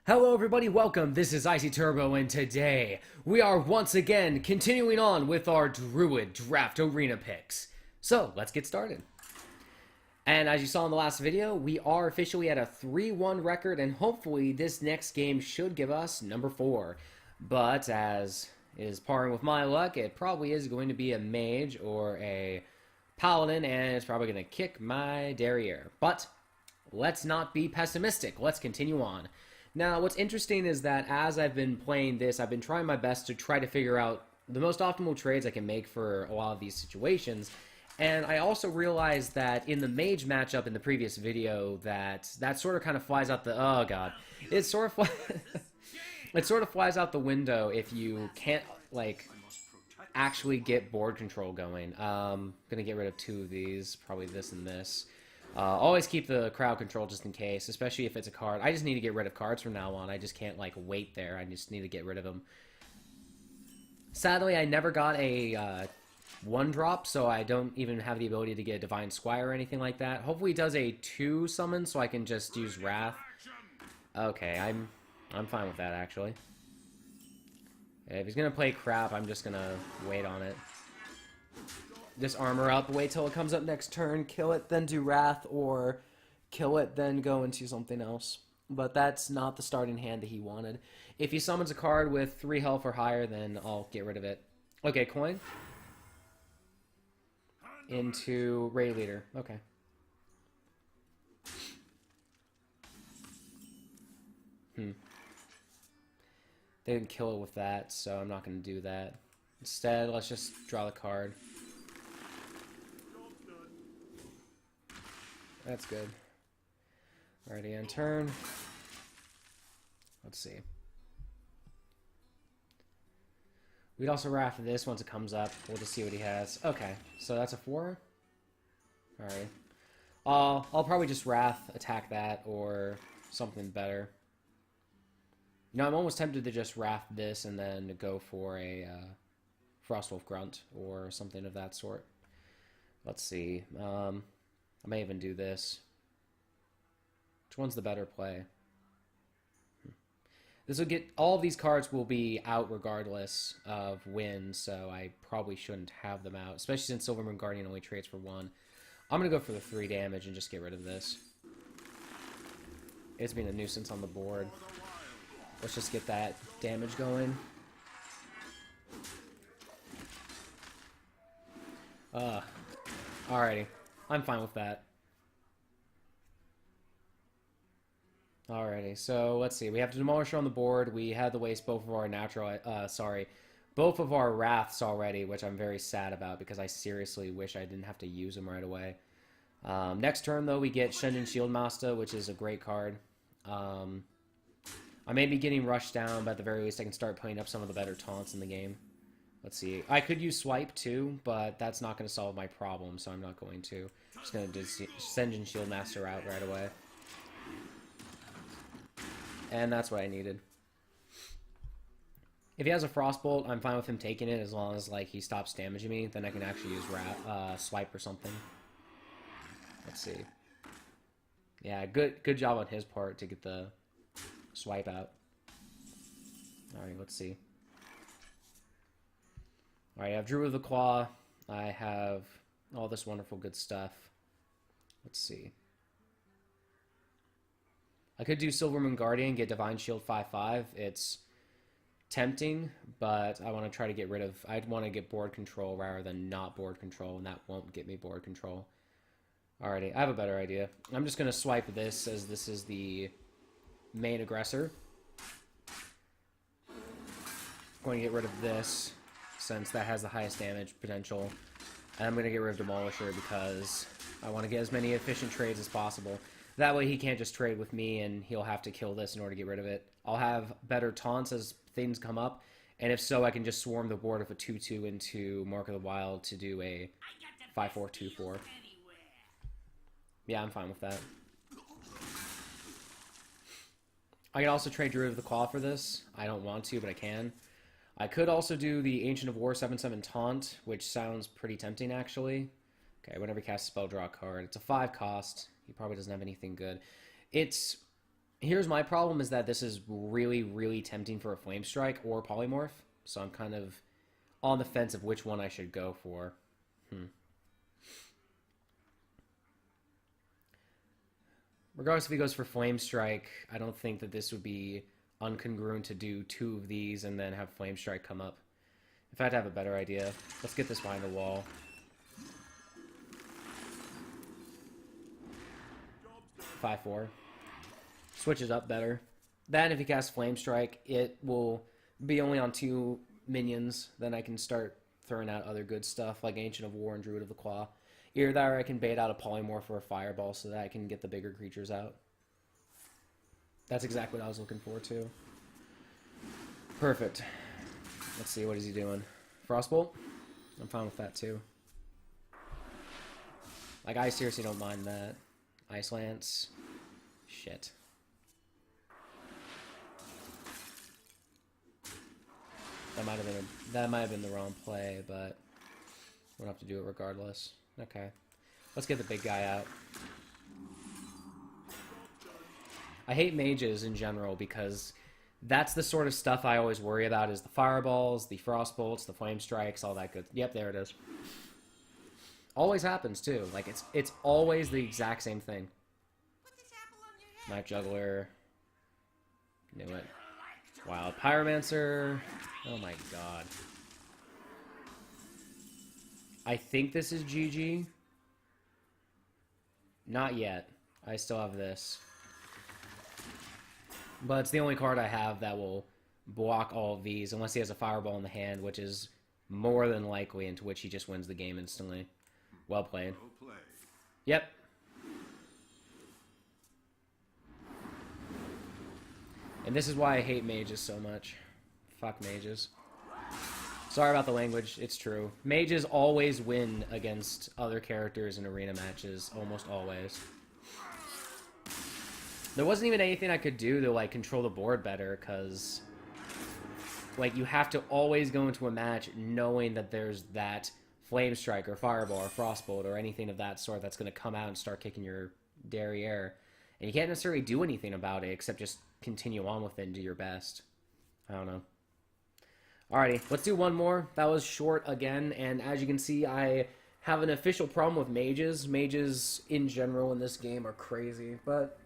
Hello everybody, welcome. This is Icy Turbo, and today we are once again continuing on with our Druid Draft Arena picks. So, let's get started. And as you saw in the last video, we are officially at a 3-1 record, and hopefully this next game should give us number 4. But as is parring with my luck, it probably is going to be a mage or a paladin, and it's probably going to kick my derriere. But let's not be pessimistic. Let's continue on. Now, what's interesting is that as I've been playing this, I've been trying my best to try to figure out the most optimal trades I can make for a lot of these situations. And I also realized that in the mage matchup in the previous video, that sort of kind of flies out the... Oh, God. It sort of, it sort of flies out the window if you can't, like, actually get board control going. I'm going to get rid of 2 of these, probably this and this. Always keep the crowd control just in case, especially if it's a card. I just need to get rid of cards from now on. I just can't, like, wait there. I just need to get rid of them. Sadly, I never got a 1-drop, so I don't even have the ability to get a Divine Squire or anything like that. Hopefully he does a 2 summon, so I can just use Wrath. Okay, I'm fine with that, actually. If he's gonna play crap, I'm just gonna wait on it. Just armor up, wait till it comes up next turn, kill it, then do Wrath, or kill it, then go into something else. But that's not the starting hand that he wanted. If he summons a card with 3 health or higher, then I'll get rid of it. Okay, coin. Into Raid Leader. Okay. They didn't kill it with that, so I'm not going to do that. Instead, let's just draw the card. That's good. Alrighty, end turn. Let's see. We'd also Wrath this once it comes up. We'll just see what he has. Okay, so that's a 4. Alright. I'll probably just Wrath attack that or something better. You know, I'm almost tempted to just Wrath this and then go for a Frostwolf Grunt or something of that sort. Let's see. I may even do this. Which one's the better play? This will get... All of these cards will be out regardless of win, so I probably shouldn't have them out, especially since Silvermoon Guardian only trades for 1. I'm going to go for the 3 damage and just get rid of this. It's been a nuisance on the board. Let's just get that damage going. Alrighty. I'm fine with that. Alrighty, so let's see. We have to Demolisher on the board. We had to waste both of our both of our Wraths already, which I'm very sad about because I seriously wish I didn't have to use them right away. Next turn, though, we get Shenjin Shieldmaster, which is a great card. I may be getting rushed down, but at the very least I can start putting up some of the better taunts in the game. Let's see. I could use Swipe, too, but that's not going to solve my problem, so I'm not going to. I'm just going to Shenjin Shieldmaster out right away. And that's what I needed. If he has a Frostbolt, I'm fine with him taking it as long as like he stops damaging me. Then I can actually use Swipe or something. Let's see. Yeah, good job on his part to get the Swipe out. Alright, let's see. Alright, I have Druid of the Claw. I have all this wonderful good stuff. Let's see. I could do Silvermoon Guardian, get Divine Shield 5/5. It's tempting, but I want to try to get rid of... I'd want to get board control rather than not board control, and that won't get me board control. Alrighty, I have a better idea. I'm just going to swipe this, as this is the main aggressor. I'm going to get rid of this, since that has the highest damage potential. And I'm going to get rid of Demolisher because I want to get as many efficient trades as possible. That way he can't just trade with me and he'll have to kill this in order to get rid of it. I'll have better taunts as things come up, and if so, I can just swarm the board with a 2/2 into Mark of the Wild to do a 5/4/2/4. Yeah, I'm fine with that. I can also trade Druid of the Claw for this. I don't want to, but I can. I could also do the Ancient of War 7/7 Taunt, which sounds pretty tempting, actually. Okay, whenever he casts a spell, draw a card. It's a 5 cost. He probably doesn't have anything good. It's Here's my problem is that this is really, really tempting for a Flame Strike or Polymorph. So I'm kind of on the fence of which one I should go for. Regardless if he goes for Flame Strike, I don't think that this would be uncongruent to do 2 of these and then have Flame Strike come up. In fact, I have a better idea. Let's get this behind the wall. Five, 4. Switches up better. Then if he casts Flame Strike, it will be only on 2 minions. Then I can start throwing out other good stuff like Ancient of War and Druid of the Claw. Either that or I can bait out a Polymorph or a Fireball so that I can get the bigger creatures out. That's exactly what I was looking for too. Perfect. Let's see, what is he doing? Frostbolt? I'm fine with that too. Like, I seriously don't mind that. Ice Lance. Shit. That might have been the wrong play, but we'll have to do it regardless. Okay. Let's get the big guy out. I hate mages in general because that's the sort of stuff I always worry about is the fireballs, the frostbolts, the flame strikes, all that good. Yep, there it is. Always happens too. Like it's always the exact same thing. Knife Juggler. Knew it. Wild Pyromancer. Oh my god. I think this is GG. Not yet. I still have this. But it's the only card I have that will block all of these, unless he has a Fireball in the hand, which is more than likely, into which he just wins the game instantly. Well played. Yep. And this is why I hate mages so much. Fuck mages. Sorry about the language, it's true. Mages always win against other characters in arena matches, almost always. There wasn't even anything I could do to, like, control the board better, because, like, you have to always go into a match knowing that there's that Flame Strike or Fireball or Frostbolt or anything of that sort that's going to come out and start kicking your derriere. And you can't necessarily do anything about it except just continue on with it and do your best. I don't know. Alrighty, let's do one more. That was short again, and as you can see, I have an official problem with mages. Mages in general in this game are crazy, but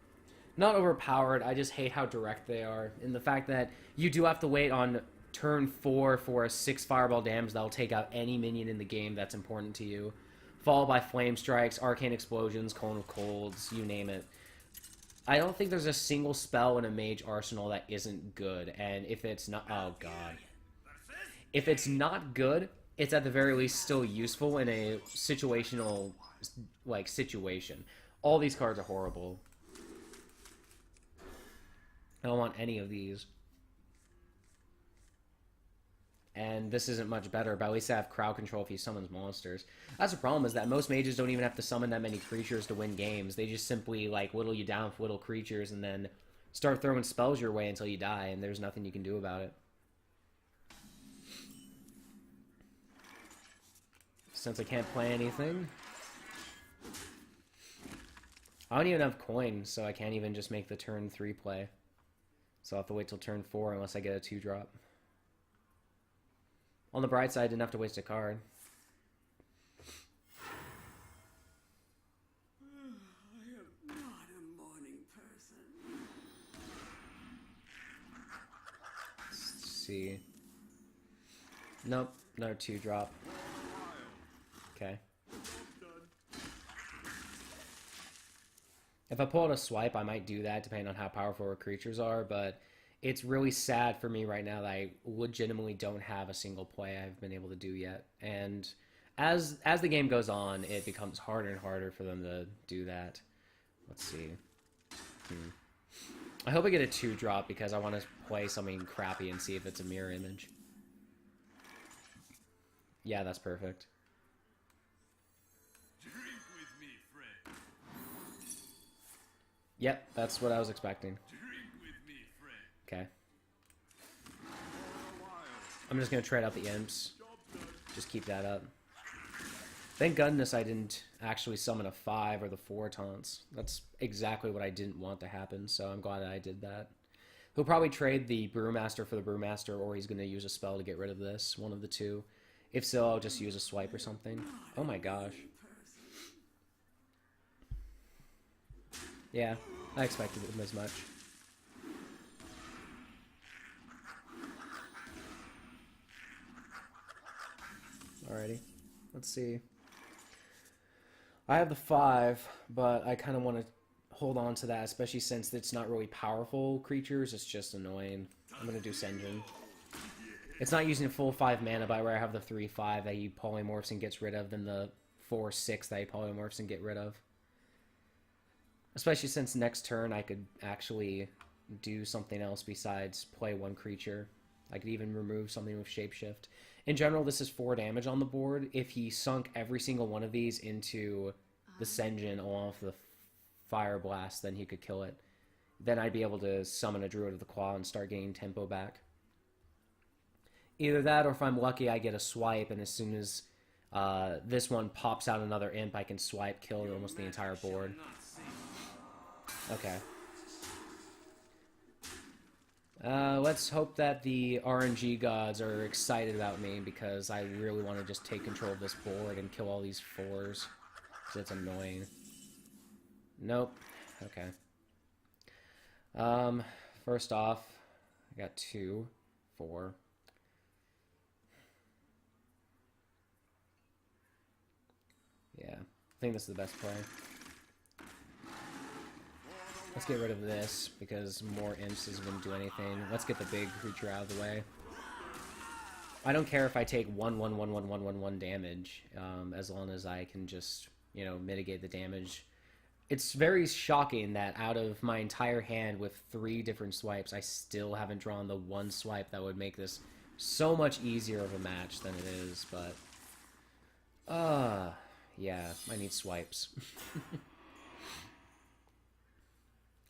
not overpowered. I just hate how direct they are, and the fact that you do have to wait on turn 4 for a 6 fireball damage that'll take out any minion in the game that's important to you, followed by flame strikes, arcane explosions, cone of colds, you name it. I don't think there's a single spell in a mage arsenal that isn't good, and if it's not, oh god, if it's not good, it's at the very least still useful in a situational, like, situation. All these cards are horrible. I don't want any of these. And this isn't much better, but at least I have crowd control if he summons monsters. That's the problem, is that most mages don't even have to summon that many creatures to win games. They just simply, like, whittle you down with little creatures and then start throwing spells your way until you die, and there's nothing you can do about it. Since I can't play anything, I don't even have coins, so I can't even just make the turn 3 play. So I'll have to wait till turn 4 unless I get a 2-drop. On the bright side, I didn't have to waste a card. I am not a morning person. Let's see. Nope, another 2-drop. Okay. If I pull out a swipe, I might do that, depending on how powerful our creatures are, but it's really sad for me right now that I legitimately don't have a single play I've been able to do yet. And as the game goes on, it becomes harder and harder for them to do that. Let's see. I hope I get a 2-drop because I want to play something crappy and see if it's a mirror image. Yeah, that's perfect. Drink with me, friend. Yep, that's what I was expecting. Drink with me, friend. Okay. I'm just going to trade out the imps. Just keep that up. Thank goodness I didn't actually summon a 5 or the 4 taunts. That's exactly what I didn't want to happen, so I'm glad that I did that. He'll probably trade the Brewmaster for the Brewmaster, or he's going to use a spell to get rid of this, one of the two. If so, I'll just use a swipe or something. Oh my gosh. Yeah, I expected it as much. Alrighty, let's see. I have the 5, but I kind of want to hold on to that, especially since it's not really powerful creatures, it's just annoying. I'm going to do Senjin. It's not using a full 5 mana, but where I have the 3/5 that he polymorphs and gets rid of, than the 4/6 that he polymorphs and get rid of. Especially since next turn I could actually do something else besides play one creature. I could even remove something with Shapeshift. In general, this is 4 damage on the board. If he sunk every single one of these into the Senjin along with the Fire Blast, then he could kill it. Then I'd be able to summon a Druid of the Claw and start getting tempo back. Either that, or if I'm lucky, I get a swipe, and as soon as this one pops out another imp, I can swipe, kill almost the entire board. Okay. Let's hope that the RNG gods are excited about me, because I really want to just take control of this board and kill all these 4s. Because it's annoying. Nope. Okay. First off, I got 2, 4. Yeah, I think this is the best play. Let's get rid of this, because more imps isn't going to do anything. Let's get the big creature out of the way. I don't care if I take 1/1/1/1/1/1 damage, as long as I can just, you know, mitigate the damage. It's very shocking that out of my entire hand with 3 different swipes, I still haven't drawn the one swipe that would make this so much easier of a match than it is, but... yeah, I need swipes.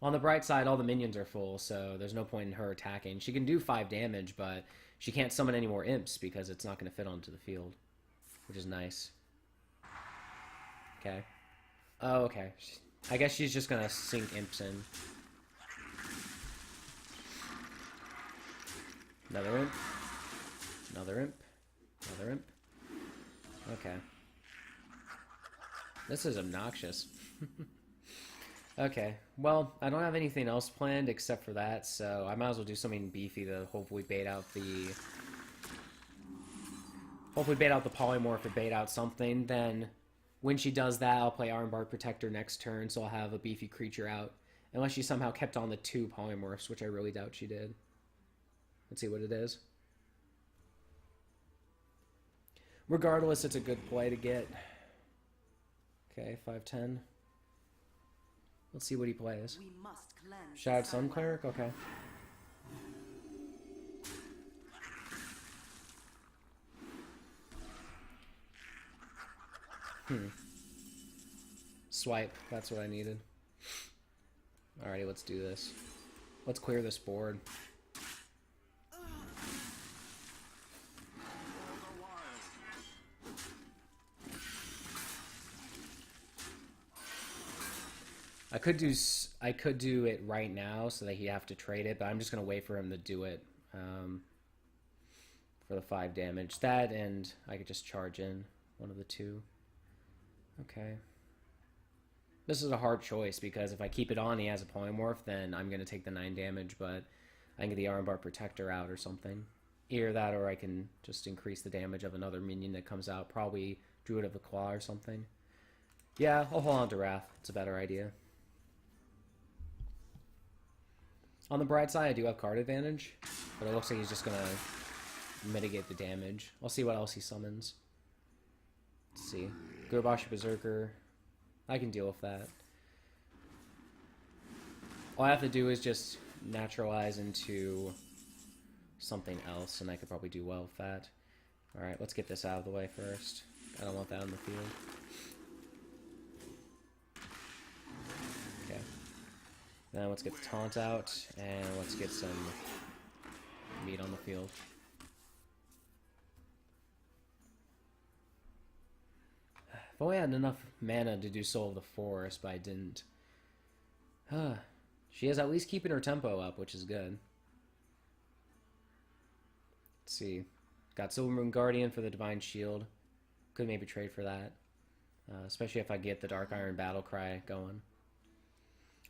On the bright side, all the minions are full, so there's no point in her attacking. She can do 5 damage, but she can't summon any more imps because it's not going to fit onto the field, which is nice. Okay. Oh, okay. I guess she's just going to sink imps in. Another imp. Another imp. Another imp. Okay. This is obnoxious. Okay, well, I don't have anything else planned except for that, so I might as well do something beefy to hopefully bait out the... polymorph or bait out something. Then, when she does that, I'll play Ironbark Protector next turn, so I'll have a beefy creature out. Unless she somehow kept on the 2 polymorphs, which I really doubt she did. Let's see what it is. Regardless, it's a good play to get. Okay, 5/10. Let's see what he plays. Shroud Sun Cleric? Okay. Swipe. That's what I needed. Alrighty, let's do this. Let's clear this board. I could do it right now so that he'd have to trade it, but I'm just gonna wait for him to do it for the 5 damage. That, and I could just charge in one of the 2. Okay. This is a hard choice, because if I keep it on, he has a polymorph, then I'm gonna take the 9 damage, but I can get the Ironbark Protector out or something. Either that, or I can just increase the damage of another minion that comes out, probably Druid of the Claw or something. Yeah, I'll hold on to Wrath. It's a better idea. On the bright side, I do have card advantage, but it looks like he's just going to mitigate the damage. I'll see what else he summons. Let's see. Gurbashi Berserker. I can deal with that. All I have to do is just naturalize into something else, and I could probably do well with that. Alright, let's get this out of the way first. I don't want that on the field. Okay. Now let's get the taunt out, and let's get some meat on the field. If only I had enough mana to do Soul of the Forest, but I didn't. She is at least keeping her tempo up, which is good. Let's see. Got Silvermoon Guardian for the Divine Shield. Could maybe trade for that. Especially if I get the Dark Iron Battlecry going.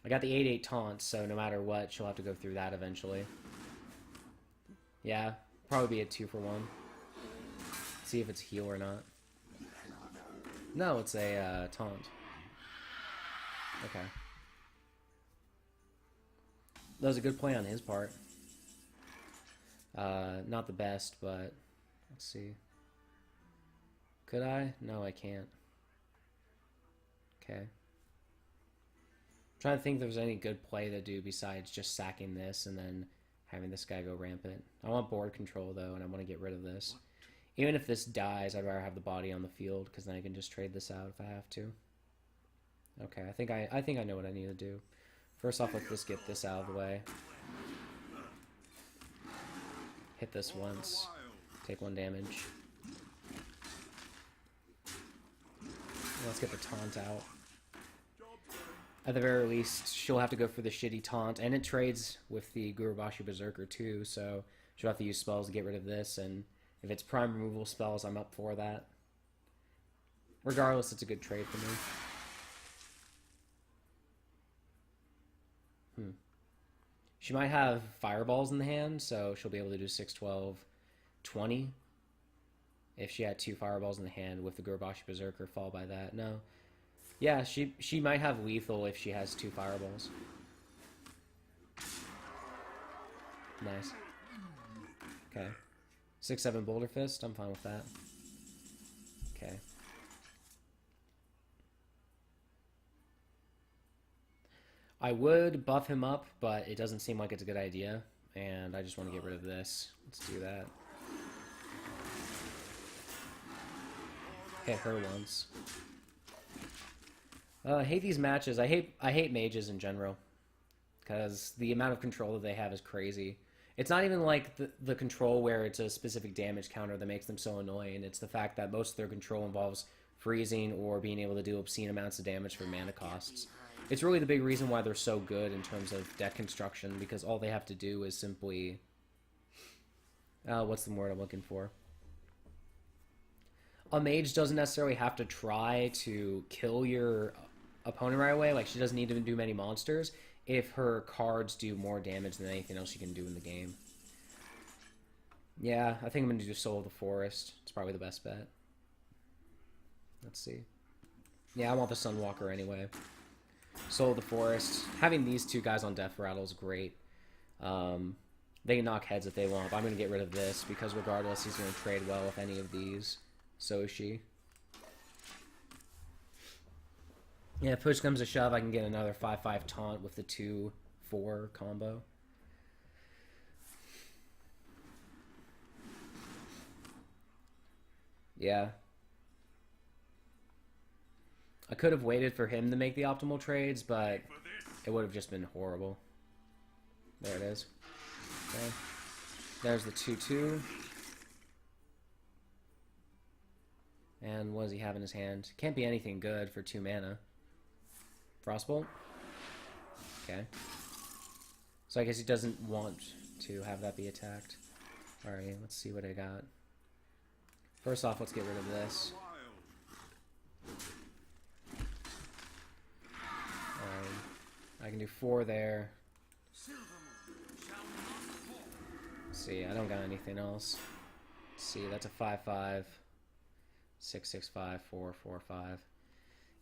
I got the 8/8 taunt, so no matter what, she'll have to go through that eventually. Yeah, probably be a 2-for-1. See if it's heal or not. No, it's a taunt. Okay. That was a good play on his part. Not the best, but let's see. Could I? No, I can't. Okay. I'm trying to think if there's any good play to do besides just sacking this and then having this guy go rampant. I want board control though, and I want to get rid of this. Even if this dies, I'd rather have the body on the field because then I can just trade this out if I have to. Okay, I think I know what I need to do. First off, let's just get this out of the way. Hit this once. Take 1 damage. Let's get the taunt out. At the very least, she'll have to go for the shitty taunt, and it trades with the Gurubashi Berserker too, so she'll have to use spells to get rid of this, and if it's prime removal spells, I'm up for that. Regardless, it's a good trade for me. She might have fireballs in the hand, so she'll be able to do 6, 12, 20. If she had 2 fireballs in the hand with the Gurubashi Berserker, followed by that. No. Yeah, she might have lethal if she has 2 fireballs. Nice. Okay. 6, 7 Boulder Fist, I'm fine with that. Okay. I would buff him up, but it doesn't seem like it's a good idea, and I just want to get rid of this. Let's do that. Hit her once. I hate these matches. I hate mages in general, because the amount of control that they have is crazy. It's not even like the control where it's a specific damage counter that makes them so annoying. It's the fact that most of their control involves freezing or being able to do obscene amounts of damage for mana costs. It's really the big reason why they're so good in terms of deck construction, because all they have to do is simply... what's the word I'm looking for? A mage doesn't necessarily have to try to kill your opponent right away. Like, she doesn't need to do many monsters if her cards do more damage than anything else you can do in the game. Yeah, I think I'm going to do Soul of the Forest. It's probably the best bet. Let's see. Yeah, I want the Sunwalker anyway. Soul of the Forest. Having these 2 guys on Death Rattle is great. They can knock heads if they want, but I'm going to get rid of this because regardless, he's going to trade well with any of these. So is she. Yeah, if push comes to shove, I can get another 5/5 taunt with the 2/4 combo. Yeah. I could have waited for him to make the optimal trades, but it would have just been horrible. There it is. Okay. There's the 2/2. And what does he have in his hand? Can't be anything good for 2 mana. Frostbolt? Okay. So I guess he doesn't want to have that be attacked. Alright, let's see what I got. First off, let's get rid of this. I can do 4 there. Let's see, I don't got anything else. Let's see, that's a 5/5. 6, 6, 5, 4, 4, 5.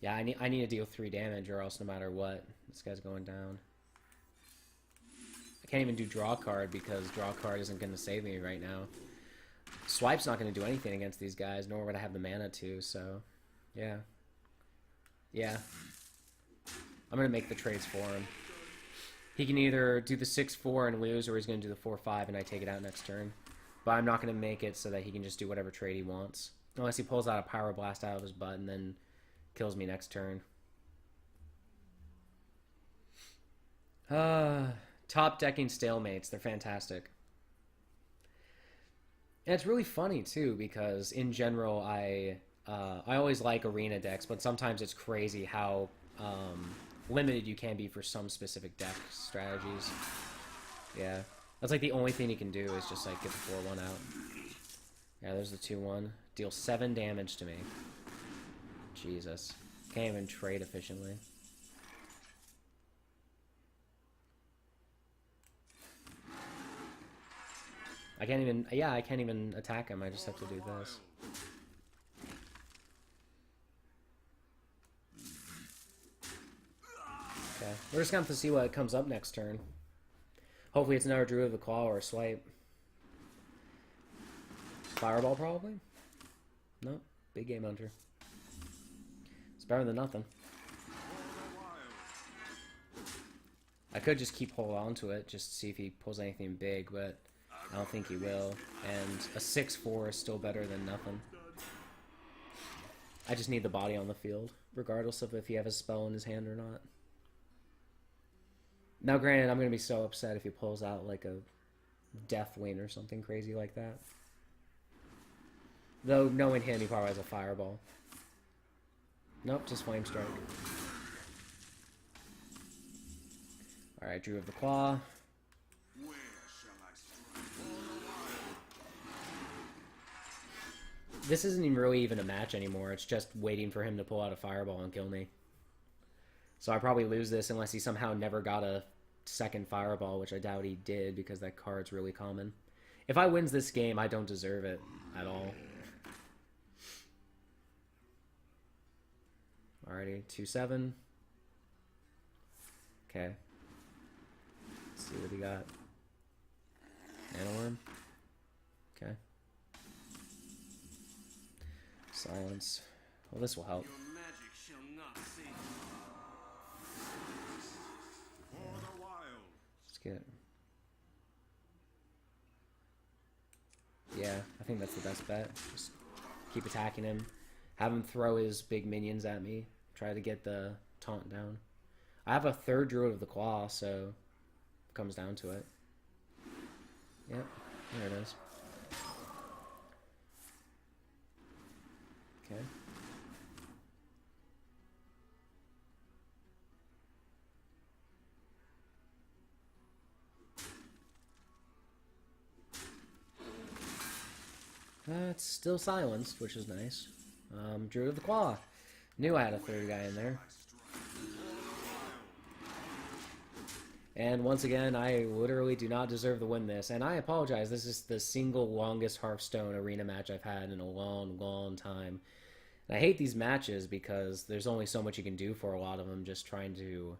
Yeah, I need to deal 3 damage or else no matter what, this guy's going down. I can't even do draw card because draw card isn't going to save me right now. Swipe's not going to do anything against these guys, nor would I have the mana to, so yeah. Yeah. I'm going to make the trades for him. He can either do the 6/4 and lose, or he's going to do the 4/5 and I take it out next turn. But I'm not going to make it so that he can just do whatever trade he wants. Unless he pulls out a Power Blast out of his butt and then kills me next turn. Top decking stalemates. They're fantastic. And it's really funny, too, because in general, I I always like arena decks, but sometimes it's crazy how limited you can be for some specific deck strategies. Yeah, that's like the only thing you can do is just like get the 4-1 out. Yeah, there's the 2-1. Deal 7 damage to me. Jesus. Can't even trade efficiently. I can't even, yeah, I can't even attack him. I just have to do this. Okay, we're just gonna have to see what comes up next turn. Hopefully it's another Druid of the Claw or a Swipe. Fireball, probably? No, big game hunter. It's better than nothing. I could just keep holding on to it, just to see if he pulls anything big, but I don't think he will. And a 6-4 is still better than nothing. I just need the body on the field, regardless of if he has a spell in his hand or not. Now, granted, I'm going to be so upset if he pulls out like a Deathwing or something crazy like that. Though, knowing him, he probably has a Fireball. Nope, just Flame Strike. Alright, Druid of the Claw. This isn't even really even a match anymore. It's just waiting for him to pull out a Fireball and kill me. So I probably lose this unless he somehow never got a second Fireball, which I doubt he did because that card's really common. If I wins this game, I don't deserve it at all. Alrighty, 2-7. Okay. Let's see what he got. Nanoworm. Okay. Silence. Well, this will help. Your magic shall not save you. For the wild. Let's get. Yeah, I think that's the best bet. Just keep attacking him. Have him throw his big minions at me. Try to get the taunt down. I have a third Druid of the Claw, so it comes down to it. Yep, there it is. Okay. It's still silenced, which is nice. Druid of the Claw. Knew I had a third guy in there. And once again, I literally do not deserve to win this. And I apologize, this is the single longest Hearthstone arena match I've had in a long, long time. And I hate these matches because there's only so much you can do for a lot of them, just trying to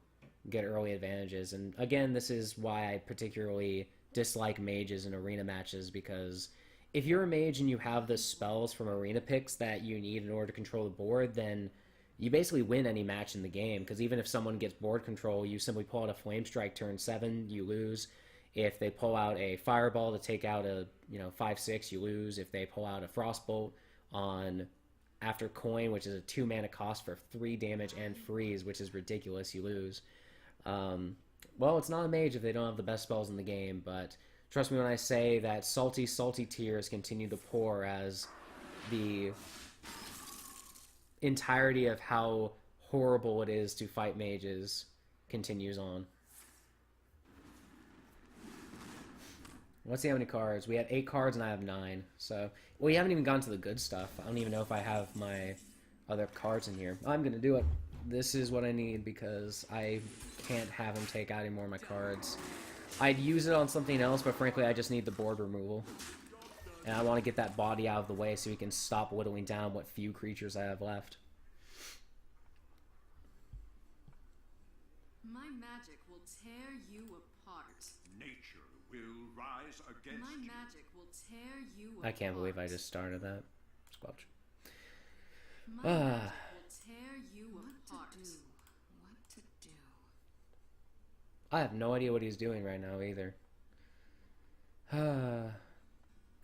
get early advantages. And again, this is why I particularly dislike mages in arena matches, because if you're a mage and you have the spells from arena picks that you need in order to control the board, then you basically win any match in the game, because even if someone gets board control, you simply pull out a Flame Strike turn 7, you lose. If they pull out a Fireball to take out a 5/6, you lose. If they pull out a Frostbolt on after Coin, which is a 2 mana cost for 3 damage and freeze, which is ridiculous, you lose. Well, it's not a mage if they don't have the best spells in the game, but trust me when I say that salty, salty tears continue to pour as the entirety of how horrible it is to fight mages continues on. Let's see how many cards. We have 8 cards and I have 9. So, we haven't even gone to the good stuff. I don't even know if I have my other cards in here. I'm going to do it. This is what I need because I can't have him take out any more of my cards. I'd use it on something else, but frankly, I just need the board removal. And I want to get that body out of the way so we can stop whittling down what few creatures I have left. My magic will tear you apart. Nature will rise against My you. magic will tear you apart. I can't believe I just started that. Squelch. My magic will tear you apart. What to do? I have no idea what he's doing right now either.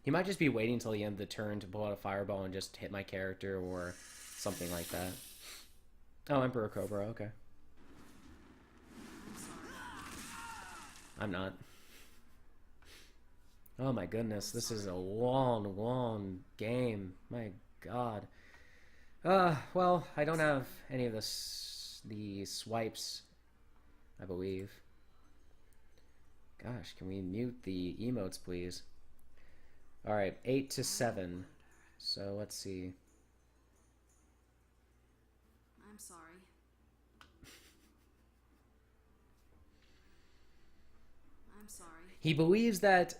He might just be waiting until the end of the turn to pull out a Fireball and just hit my character or something like that. Oh, Emperor Cobra, okay. I'm not. Oh my goodness, this is a long, long game. My god. Well, I don't have any of the swipes, I believe. Gosh, can we mute the emotes, please? Alright, 8 to 7. So, let's see. I'm sorry. I'm sorry. He believes that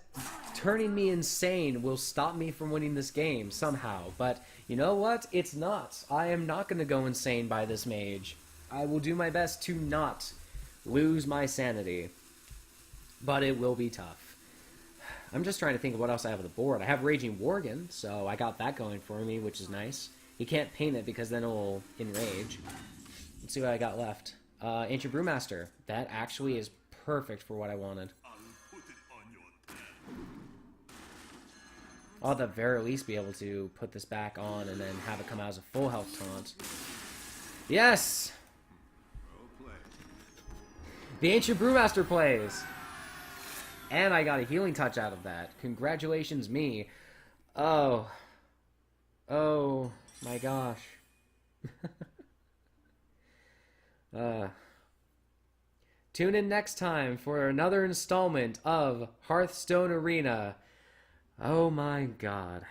turning me insane will stop me from winning this game somehow, but you know what? It's not. I am not going to go insane by this mage. I will do my best to not lose my sanity, but it will be tough. I'm just trying to think of what else I have on the board. I have Raging Worgen, so I got that going for me, which is nice. He can't paint it because then it will enrage. Let's see what I got left. Ancient Brewmaster. That actually is perfect for what I wanted. I'll at the very least be able to put this back on and then have it come out as a full health taunt. Yes! The Ancient Brewmaster plays! And I got a healing touch out of that. Congratulations, me. Oh. Oh, my gosh. Tune in next time for another installment of Hearthstone Arena. Oh my god.